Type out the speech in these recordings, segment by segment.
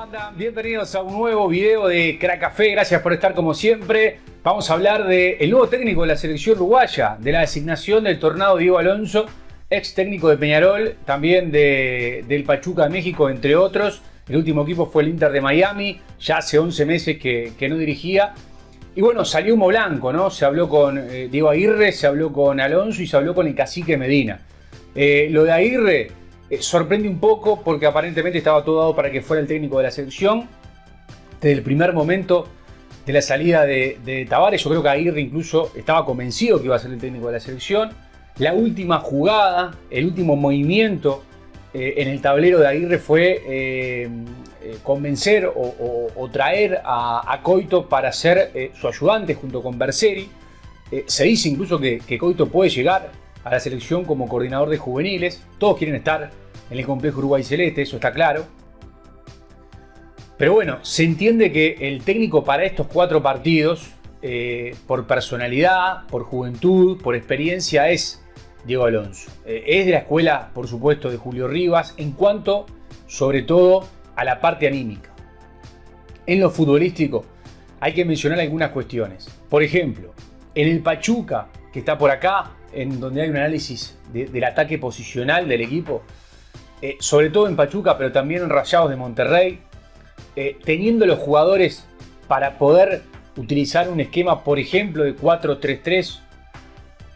andan? Bienvenidos a un nuevo video de Crack Café. Gracias por estar como siempre. Vamos a hablar del nuevo técnico de la selección uruguaya, de la designación del Tornado Diego Alonso, ex técnico de Peñarol, también del Pachuca de México, entre otros. El último equipo fue el Inter de Miami, ya hace 11 meses que no dirigía. Y bueno, salió humo blanco, ¿no? Se habló con Diego Aguirre, se habló con Alonso y se habló con el cacique Medina. Lo de Aguirre sorprende un poco porque aparentemente estaba todo dado para que fuera el técnico de la selección. Desde el primer momento de la salida de Tavares, yo creo que Aguirre incluso estaba convencido que iba a ser el técnico de la selección. La última jugada, el último movimiento en el tablero de Aguirre fue convencer o traer a Coito para ser su ayudante junto con Berseri. Se dice incluso que Coito puede llegar a la selección como coordinador de juveniles. Todos quieren estar en el complejo Uruguay Celeste, eso está claro. Pero bueno, se entiende que el técnico para estos 4 partidos, por personalidad, por juventud, por experiencia, es Diego Alonso. Es de la escuela, por supuesto, de Julio Rivas, en cuanto, sobre todo, a la parte anímica. En lo futbolístico, hay que mencionar algunas cuestiones. Por ejemplo, en el Pachuca, que está por acá, en donde hay un análisis del ataque posicional del equipo, sobre todo en Pachuca, pero también en Rayados de Monterrey, teniendo los jugadores para poder utilizar un esquema, por ejemplo, de 4-3-3,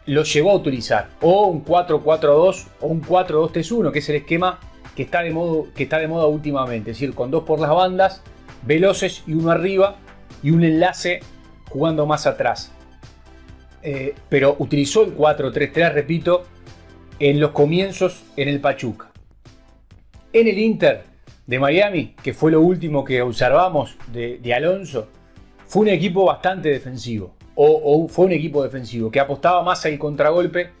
lo llegó a utilizar, o un 4-4-2 o un 4-2-3-1, que es el esquema que está de moda últimamente, es decir, con 2 por las bandas, veloces y uno arriba, y un enlace jugando más atrás. Pero utilizó el 4-3-3, repito, en los comienzos en el Pachuca. En el Inter de Miami, que fue lo último que observamos de Alonso, fue un equipo bastante defensivo, o fue un equipo defensivo que apostaba más al contragolpe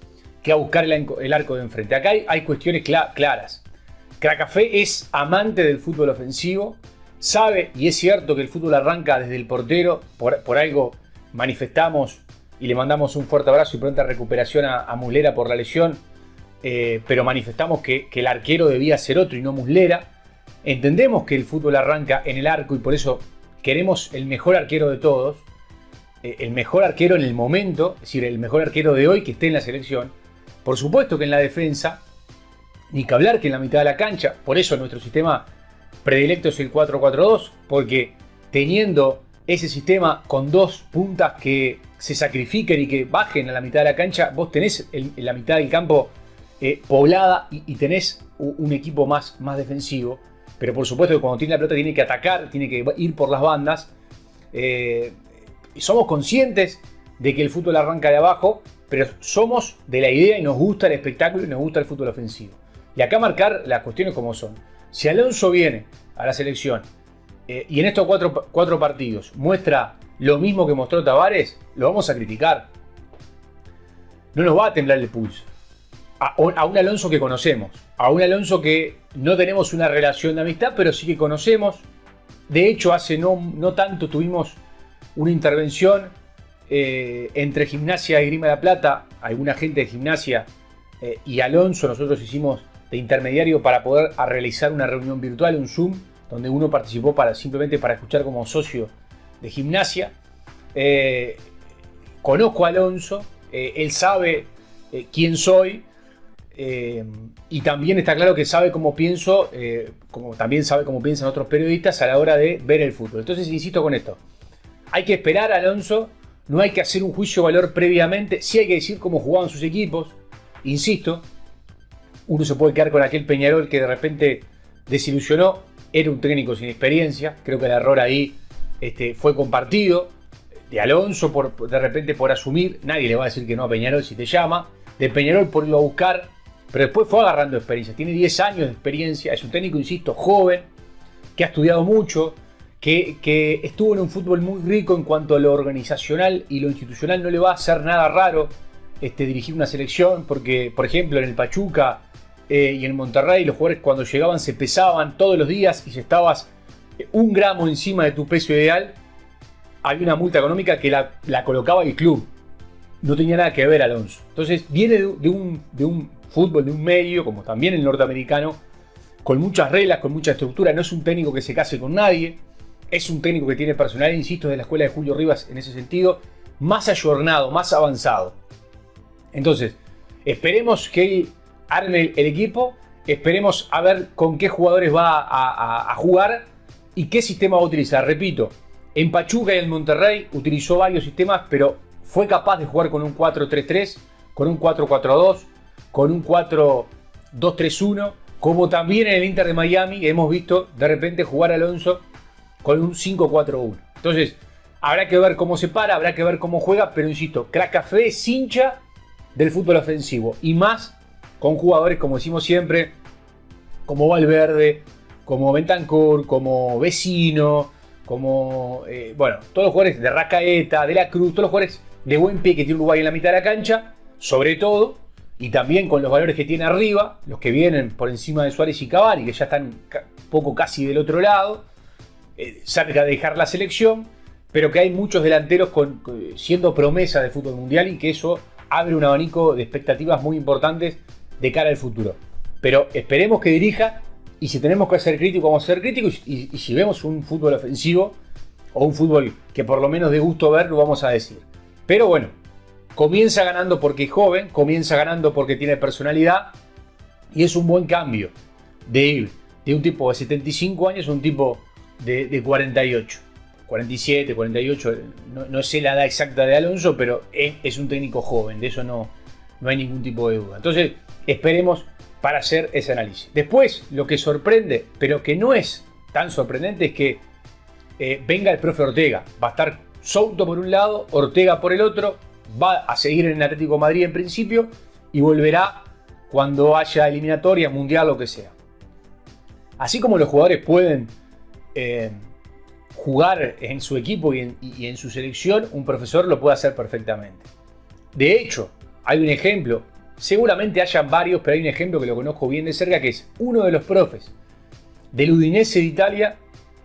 que a buscar el arco de enfrente. Acá hay cuestiones claras. Crack Café es amante del fútbol ofensivo, sabe, y es cierto que el fútbol arranca desde el portero, por algo manifestamos y le mandamos un fuerte abrazo y pronta recuperación a Muslera por la lesión, pero manifestamos que el arquero debía ser otro y no Muslera. Entendemos que el fútbol arranca en el arco y por eso queremos el mejor arquero de todos, el mejor arquero en el momento, es decir, el mejor arquero de hoy que esté en la selección. Por supuesto que en la defensa, ni que hablar que en la mitad de la cancha, por eso nuestro sistema predilecto es el 4-4-2, porque teniendo ese sistema con 2 puntas que se sacrifiquen y que bajen a la mitad de la cancha, vos tenés la mitad del campo poblada y tenés un equipo más defensivo. Pero por supuesto que cuando tiene la pelota tiene que atacar, tiene que ir por las bandas. Somos conscientes de que el fútbol arranca de abajo, pero somos de la idea y nos gusta el espectáculo y nos gusta el fútbol ofensivo. Y acá marcar las cuestiones como son. Si Alonso viene a la selección y en estos 4 partidos muestra lo mismo que mostró Tavares, lo vamos a criticar. No nos va a temblar el pulso. A un Alonso que conocemos, a un Alonso que no tenemos una relación de amistad, pero sí que conocemos. De hecho, hace no tanto tuvimos una intervención entre Gimnasia y Grima de la Plata, alguna gente de Gimnasia y Alonso. Nosotros hicimos de intermediario para poder realizar una reunión virtual, un Zoom, donde uno participó simplemente para escuchar como socio de Gimnasia. Conozco a Alonso, él sabe quién soy. Y también está claro que sabe cómo pienso, como también sabe cómo piensan otros periodistas a la hora de ver el fútbol. Entonces insisto con esto, hay que esperar a Alonso, no hay que hacer un juicio de valor previamente, sí hay que decir cómo jugaban sus equipos. Insisto, uno se puede quedar con aquel Peñarol que de repente desilusionó, era un técnico sin experiencia, creo que el error ahí fue compartido, de Alonso de repente por asumir, nadie le va a decir que no a Peñarol si te llama, de Peñarol por irlo a buscar, pero después fue agarrando experiencia, tiene 10 años de experiencia, es un técnico, insisto, joven, que ha estudiado mucho, que estuvo en un fútbol muy rico en cuanto a lo organizacional y lo institucional. No le va a hacer nada raro dirigir una selección, porque por ejemplo en el Pachuca y en Monterrey los jugadores cuando llegaban se pesaban todos los días y si estabas 1 gramo encima de tu peso ideal, había una multa económica que la colocaba el club. No tenía nada que ver Alonso. Entonces viene de un fútbol, de un medio, como también el norteamericano, con muchas reglas, con mucha estructura. No es un técnico que se case con nadie. Es un técnico que tiene personalidad, insisto, de la escuela de Julio Rivas en ese sentido, más ayornado, más avanzado. Entonces, esperemos que él arme el equipo, esperemos a ver con qué jugadores va a jugar y qué sistema va a utilizar. Repito, en Pachuca y en Monterrey utilizó varios sistemas, pero fue capaz de jugar con un 4-3-3, con un 4-4-2, con un 4-2-3-1, como también en el Inter de Miami hemos visto de repente jugar a Alonso con un 5-4-1. Entonces, habrá que ver cómo se para, habrá que ver cómo juega, pero insisto, Crack Café es hincha del fútbol ofensivo y más con jugadores, como decimos siempre, como Valverde, como Bentancur, como Vecino, como todos los jugadores de Rascaeta, de la Cruz, todos los jugadores de buen pie que tiene Uruguay en la mitad de la cancha, sobre todo, y también con los valores que tiene arriba, los que vienen por encima de Suárez y Cavani, que ya están poco casi del otro lado, cerca de dejar la selección, pero que hay muchos delanteros siendo promesa de fútbol mundial y que eso abre un abanico de expectativas muy importantes de cara al futuro. Pero esperemos que dirija, y si tenemos que ser críticos, vamos a ser críticos, y si vemos un fútbol ofensivo o un fútbol que por lo menos de gusto ver, lo vamos a decir. Pero bueno, comienza ganando porque es joven, comienza ganando porque tiene personalidad, y es un buen cambio de ir de un tipo de 75 años a un tipo de 48. 47, 48, no sé la edad exacta de Alonso, pero es un técnico joven, de eso no hay ningún tipo de duda. Entonces, esperemos para hacer ese análisis. Después, lo que sorprende, pero que no es tan sorprendente, es que venga el profe Ortega. Va a estar Souto por un lado, Ortega por el otro, va a seguir en el Atlético de Madrid en principio y volverá cuando haya eliminatoria, mundial, lo que sea. Así como los jugadores pueden jugar en su equipo y en su selección, un profesor lo puede hacer perfectamente. De hecho, hay un ejemplo, seguramente hayan varios, pero hay un ejemplo que lo conozco bien de cerca, que es uno de los profes del Udinese de Italia,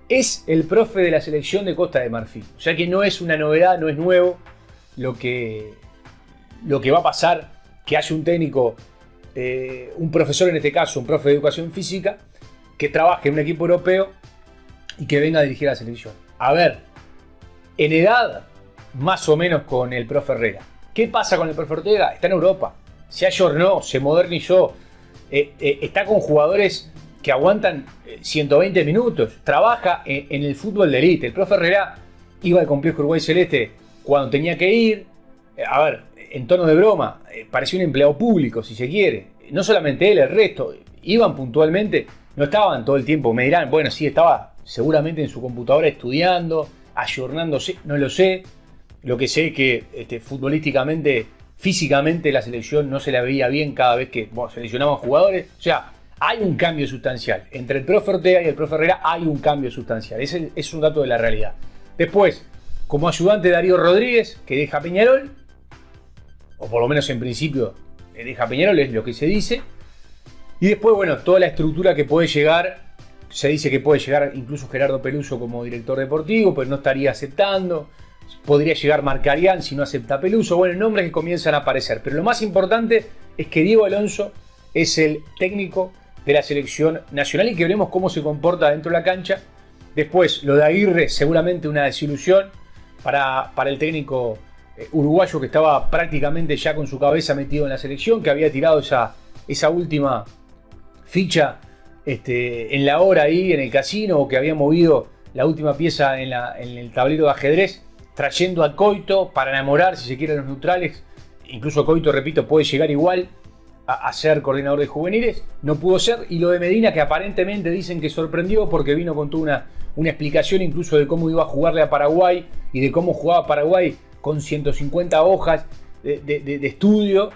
es el profe de la selección de Costa de Marfil. O sea que no es una novedad, no es nuevo lo que va a pasar, que haya un técnico, un profesor en este caso, un profe de educación física, que trabaje en un equipo europeo y que venga a dirigir a la selección. A ver, en edad, más o menos con el profe Herrera. ¿Qué pasa con el profe Ortega? Está en Europa, se ayornó, se modernizó, está con jugadores que aguantan 120 minutos, trabaja en el fútbol de élite. El profe Herrera iba al complejo Uruguay Celeste cuando tenía que ir, a ver, en tono de broma, parecía un empleado público, si se quiere. No solamente él, el resto, iban puntualmente, no estaban todo el tiempo, me dirán, bueno, sí, estaba seguramente en su computadora estudiando, ayornándose, no lo sé. Lo que sé es que futbolísticamente, físicamente, la selección no se la veía bien cada vez que seleccionaban jugadores. O sea, hay un cambio sustancial. Entre el profe Ortega y el profe Herrera hay un cambio sustancial. Es un dato de la realidad. Después, como ayudante Darío Rodríguez, que deja Peñarol, o por lo menos en principio deja Peñarol, es lo que se dice. Y después, bueno, toda la estructura que puede llegar. Se dice que puede llegar incluso Gerardo Peluso como director deportivo, pero no estaría aceptando. Podría llegar Marcarián si no acepta Peluso. Bueno, nombres que comienzan a aparecer. Pero lo más importante es que Diego Alonso es el técnico de la selección nacional y que veremos cómo se comporta dentro de la cancha. Después, lo de Aguirre, seguramente una desilusión para el técnico uruguayo, que estaba prácticamente ya con su cabeza metido en la selección, que había tirado esa última ficha en la hora ahí en el casino, o que había movido la última pieza en el tablero de ajedrez, trayendo a Coito para enamorar, si se quiere, a los neutrales. Incluso Coito, repito, puede llegar igual a ser coordinador de juveniles. No pudo ser. Y lo de Medina, que aparentemente dicen que sorprendió porque vino con toda una explicación incluso de cómo iba a jugarle a Paraguay y de cómo jugaba Paraguay con 150 hojas de estudio.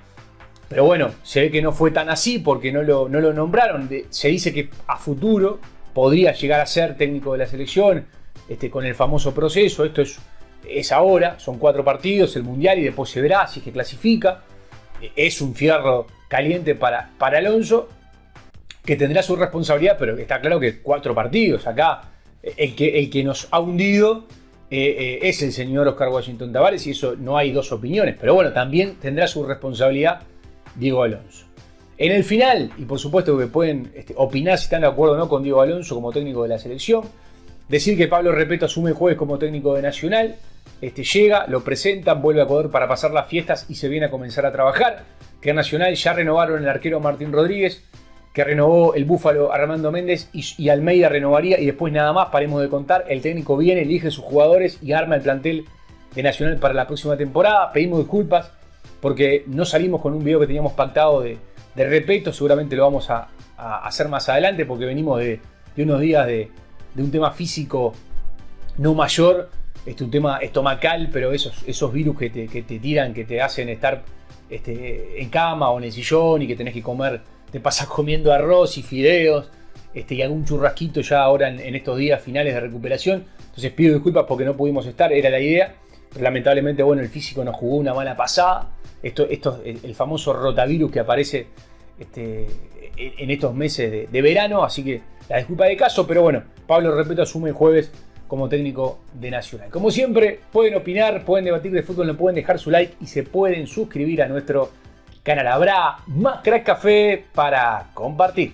Pero bueno, se ve que no fue tan así porque no lo nombraron. Se dice que a futuro podría llegar a ser técnico de la selección con el famoso proceso. Esto es ahora, son 4 partidos, el Mundial, y después se verá si es que clasifica. Es un fierro caliente para Alonso, que tendrá su responsabilidad, pero está claro que 4 partidos. Acá el que nos ha hundido es el señor Oscar Washington Tabárez, y eso no hay dos opiniones. Pero bueno, también tendrá su responsabilidad Diego Alonso. En el final, y por supuesto que pueden opinar si están de acuerdo o no con Diego Alonso como técnico de la selección, decir que Pablo Repeto asume el jueves como técnico de Nacional, llega, lo presentan, vuelve a Ecuador para pasar las fiestas y se viene a comenzar a trabajar, que en Nacional ya renovaron el arquero Martín Rodríguez, que renovó el Búfalo Armando Méndez y Almeida renovaría y después nada más, paremos de contar, el técnico viene, elige sus jugadores y arma el plantel de Nacional para la próxima temporada. Pedimos disculpas porque no salimos con un video que teníamos pactado de Repeto, seguramente lo vamos a hacer más adelante porque venimos de unos días de un tema físico no mayor, un tema estomacal, pero esos virus que te tiran, que te hacen estar en cama o en el sillón y que tenés que comer, te pasas comiendo arroz y fideos y algún churrasquito ya ahora en estos días finales de recuperación. Entonces pido disculpas porque no pudimos estar, era la idea, pero lamentablemente bueno, el físico nos jugó una mala pasada. El famoso rotavirus que aparece en estos meses de verano, así que la disculpa de caso, pero bueno, Pablo Repeto asume el jueves como técnico de Nacional. Como siempre, pueden opinar, pueden debatir de fútbol, le pueden dejar su like y se pueden suscribir a nuestro canal. Habrá más Crack Café para compartir.